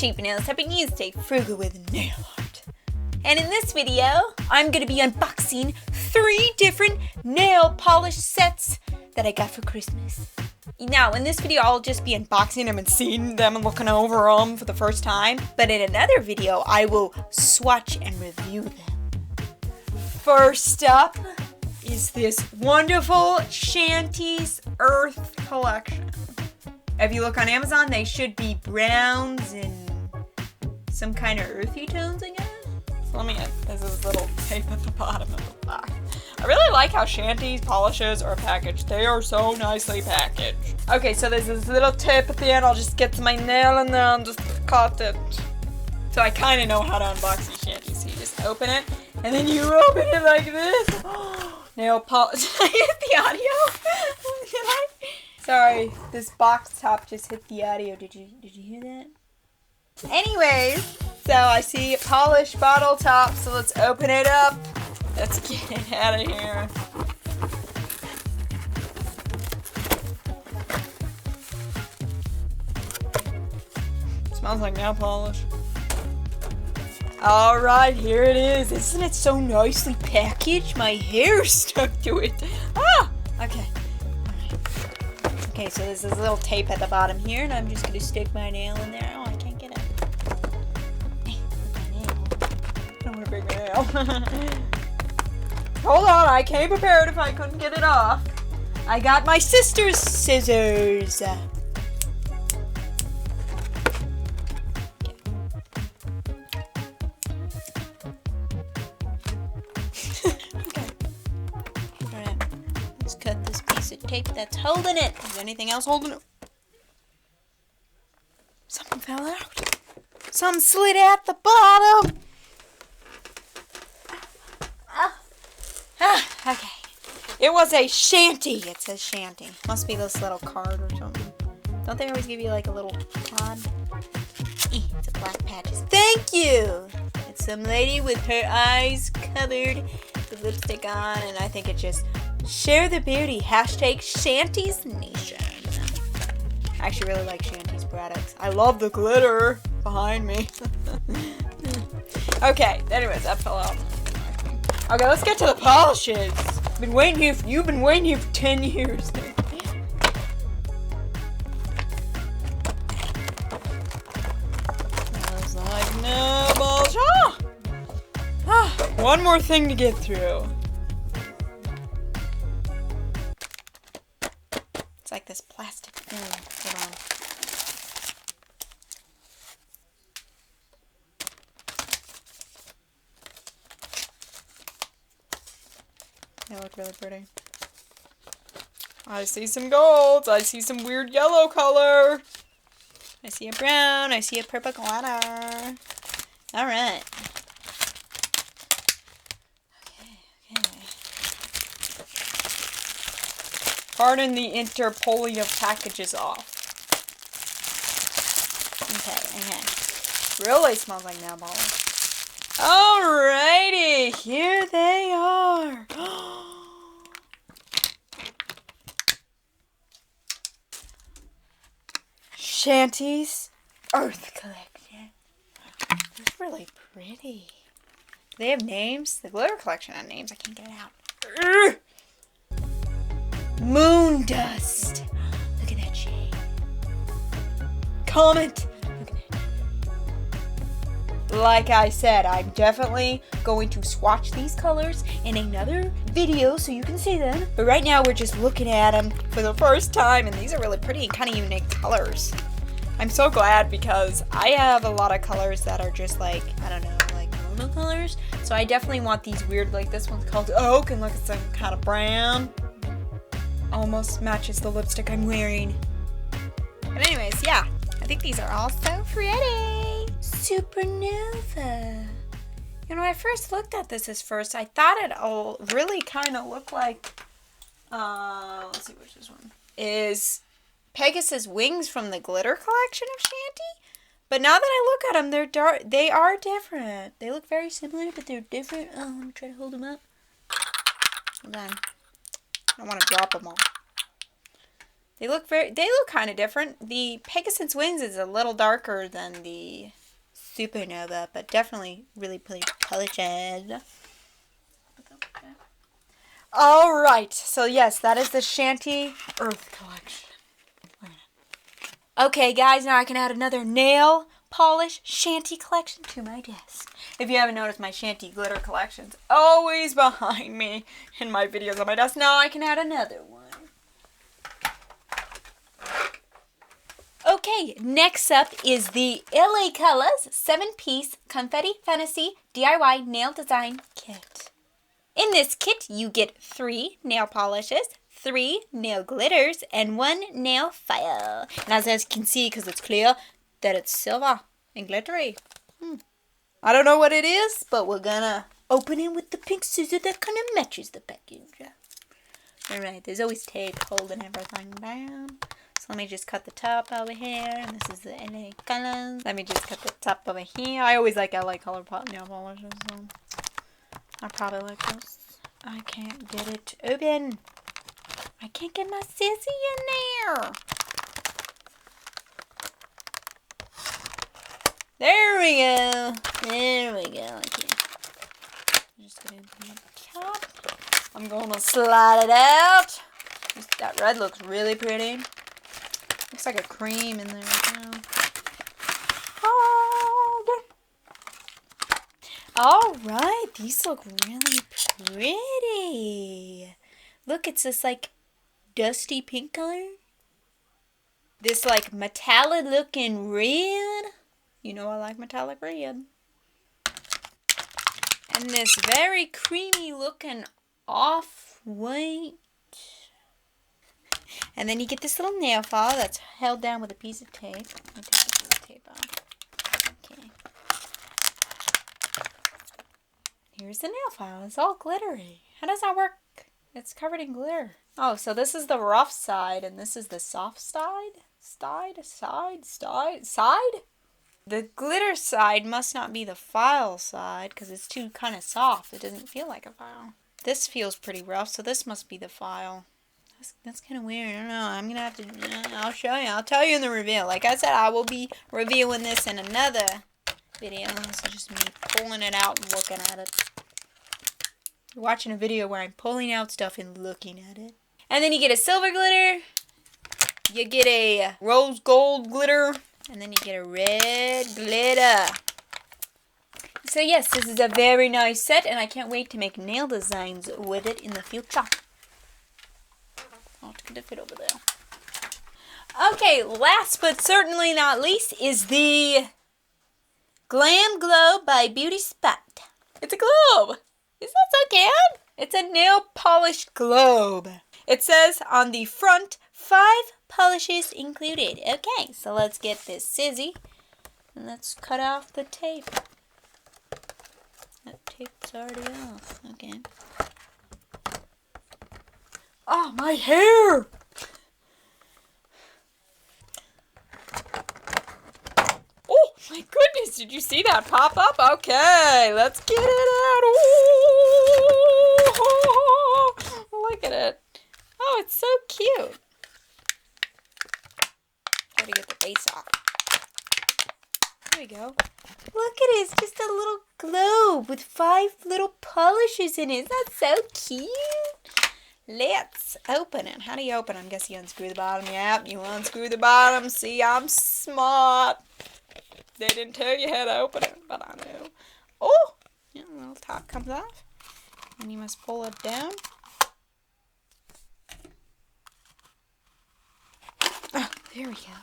cheap nails have been used, stay frugal with nail art. And in this video, I'm going to be unboxing 3 different nail polish sets that I got for Christmas. Now, in this video, I'll just be unboxing them and seeing them and looking over them for the first time. But in another video, I will swatch and review them. First up is this wonderful Shany's Earth collection. If you look on Amazon, they should be browns and some kind of earthy tones, I guess. So let me get this little tape at the bottom of the box. I really like how Shany's polishes are packaged. They are so nicely packaged. Okay, so there's this little tip at the end. I'll just get to my nail in there and just cut it. So I kind of know how to unbox these Shany's. So you just open it, and then you open it like this. Nail polish. Did I hit the audio? Did I? Sorry, this box top just hit the audio. Did you hear that? Anyways, so I see a polished bottle top, so let's open it up. Let's get it out of here. Smells like nail polish. Alright, here it is. Isn't it so nicely packaged? My hair's stuck to it. Ah! Okay. Okay, so there's this little tape at the bottom here, and I'm just going to stick my nail in there. Oh, I can't get it. Hey, my nail. I don't want to break my nail. Hold on, I came prepared if I couldn't get it off. I got my sister's scissors. Okay. Alright, let's cut this piece of tape that's holding it. Is there anything else holding it? Something fell out. Something slid at the bottom. Okay. It was a Shany. It says Shany. Must be this little card or something. Don't they always give you like a little card? It's a black patches. Thank you! It's some lady with her eyes covered with lipstick on, and I think it just share the beauty. Hashtag Shany's Nation. I actually really like Shany's products. I love the glitter behind me. Okay, anyways, that fell out. Okay, let's get to the polishes. You've been waiting here for 10 years. Smells like nail polish. One more thing to get through. It's like this plastic film. Hold on. They look really pretty. I see some golds. I see some weird yellow color. I see a brown. I see a purple glitter. Alright. Okay. Pardon the interpolling of packages off. Okay. Really smells like nail polish. Alrighty, here they are. Shany's Earth collection. It's really pretty. Do they have names? The glitter collection has names. I can't get it out. Moon dust. Look at that shade. Comment. Like I said, I'm definitely going to swatch these colors in another video so you can see them. But right now we're just looking at them for the first time, and these are really pretty and kind of unique colors. I'm so glad because I have a lot of colors that are just like, I don't know, like normal colors. So I definitely want these weird, like this one's called Oak, and look, it's some kind of brown. Almost matches the lipstick I'm wearing. But anyways, yeah, I think these are all so pretty. Supernova. You know, when I first looked at this I thought it all really kind of looked like, let's see which this one is, Pegasus wings from the glitter collection of Shany. But now that I look at them, they're dark. They are different. They look very similar, but they're different. Oh, let me try to hold them up. Hold on. I don't want to drop them all. They look kind of different. The Pegasus Wings is a little darker than the Supernova, but definitely really pretty polished. Alright, so yes, that is the Shany Earth collection. Okay guys, now I can add another nail polish Shany collection to my desk. If you haven't noticed, my Shany glitter collection's always behind me in my videos on my desk. Now I can add another one. Okay, next up is the LA Colors 7-piece Confetti Fantasy DIY Nail Design Kit. In this kit, you get 3 nail polishes, 3 nail glitters, and 1 nail file. And as you can see, because it's clear, that it's silver and glittery. I don't know what it is, but we're gonna open it with the pink scissor that kind of matches the package. Alright, there's always tape holding everything down. So let me just cut the top over here, and this is the LA Colors. Let me just cut the top over here. I always like LA Color nail polishes, so I probably like this. I can't get it open. I can't get my sissy in there. There we go. There we go. Okay. I'm just going to open the top. I'm going to slide it out. That red looks really pretty. Looks like a cream in there now. Alright, these look really pretty. Look, it's this like dusty pink color. This like metallic looking red. You know I like metallic red. And this very creamy looking off-white. And then you get this little nail file that's held down with a piece of tape. Let me take this little tape off. Okay. Here's the nail file. It's all glittery. How does that work? It's covered in glitter. Oh, so this is the rough side and this is the soft side? Side? The glitter side must not be the file side because it's too kind of soft. It doesn't feel like a file. This feels pretty rough, so this must be the file. That's kind of weird. I don't know. I'm going to have to... I'll show you. I'll tell you in the reveal. Like I said, I will be reviewing this in another video. This is just me pulling it out and looking at it. You're watching a video where I'm pulling out stuff and looking at it. And then you get a silver glitter. You get a rose gold glitter. And then you get a red glitter. So yes, this is a very nice set. And I can't wait to make nail designs with it in the future. I'll have to get it fit over there. Okay, last but certainly not least is the Glam Glow by Beauty Spot. It's a globe. Isn't that so cute? It's a nail polish globe. It says on the front, 5 polishes included. Okay, so let's get this scissy and let's cut off the tape. That tape's already off. Okay. Oh, my hair! Oh, my goodness, did you see that pop up? Okay, let's get it out. Oh, look at it. Oh, it's so cute. Gotta get the base off. There we go. Look at it, it's just a little globe with 5 little polishes in it. Isn't that so cute? Let's open it. How do you open it? I guess you unscrew the bottom. Yep, you unscrew the bottom. See, I'm smart. They didn't tell you how to open it, but I know. Oh, yeah, the little top comes off. And you must pull it down. Oh, there we go.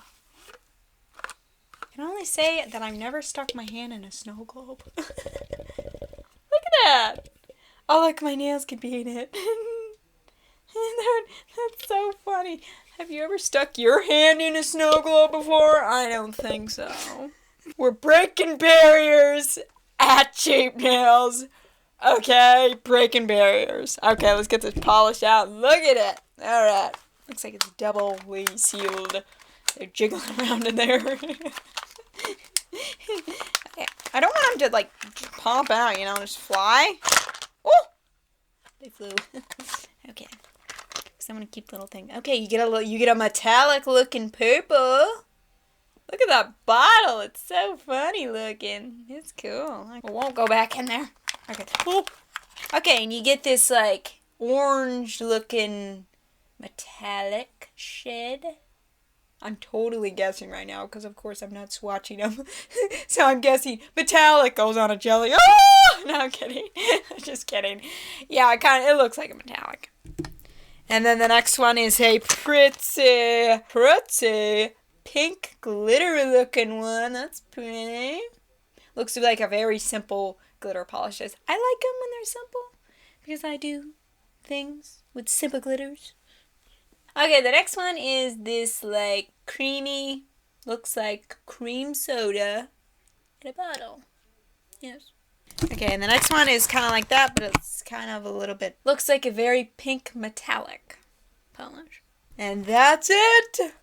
I can only say that I've never stuck my hand in a snow globe. Look at that. Oh, look, my nails can be in it. That's so funny. Have you ever stuck your hand in a snow globe before? I don't think so. We're breaking barriers at Cheap Nails. Okay, breaking barriers. Okay, let's get this polish out. Look at it. Alright. Looks like it's doubly sealed. They're jiggling around in there. Okay. I don't want them to, like, pop out, you know, just fly. Oh! They flew. Okay. because I want to keep the little thing. Okay, you get a metallic looking purple. Look at that bottle. It's so funny looking. It's cool. I won't go back in there. Okay. Ooh. Okay, and you get this like orange looking metallic shade. I'm totally guessing right now because of course I'm not swatching them. So I'm guessing metallic goes on a jelly. Oh! No, I'm kidding. Just kidding. Yeah, it looks like a metallic. And then the next one is a pretty pink glitter looking one. That's pretty. Looks like a very simple glitter polishes. I like them when they're simple because I do things with simple glitters. Okay, the next one is this like creamy, looks like cream soda in a bottle. Yes. Okay, and the next one is kind of like that, but it's kind of a little bit, looks like a very pink metallic polish. And that's it.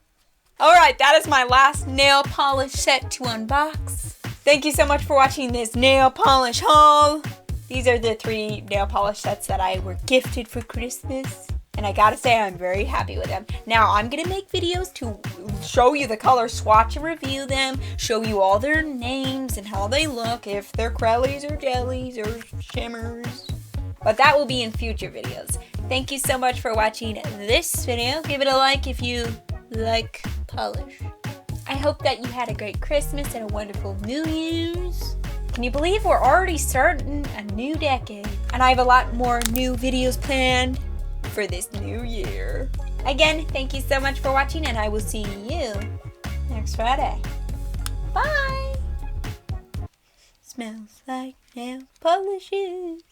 Alright, that is my last nail polish set to unbox. Thank you so much for watching this nail polish haul. These are the 3 nail polish sets that I were gifted for Christmas. And I gotta say, I'm very happy with them. Now, I'm gonna make videos to show you the color swatch and review them, show you all their names and how they look, if they're crellies or jellies or shimmers. But that will be in future videos. Thank you so much for watching this video. Give it a like if you like polish. I hope that you had a great Christmas and a wonderful New Year's. Can you believe we're already starting a new decade? And I have a lot more new videos planned for this new year. Again, thank you so much for watching and I will see you next Friday. Bye! Smells like nail polishes.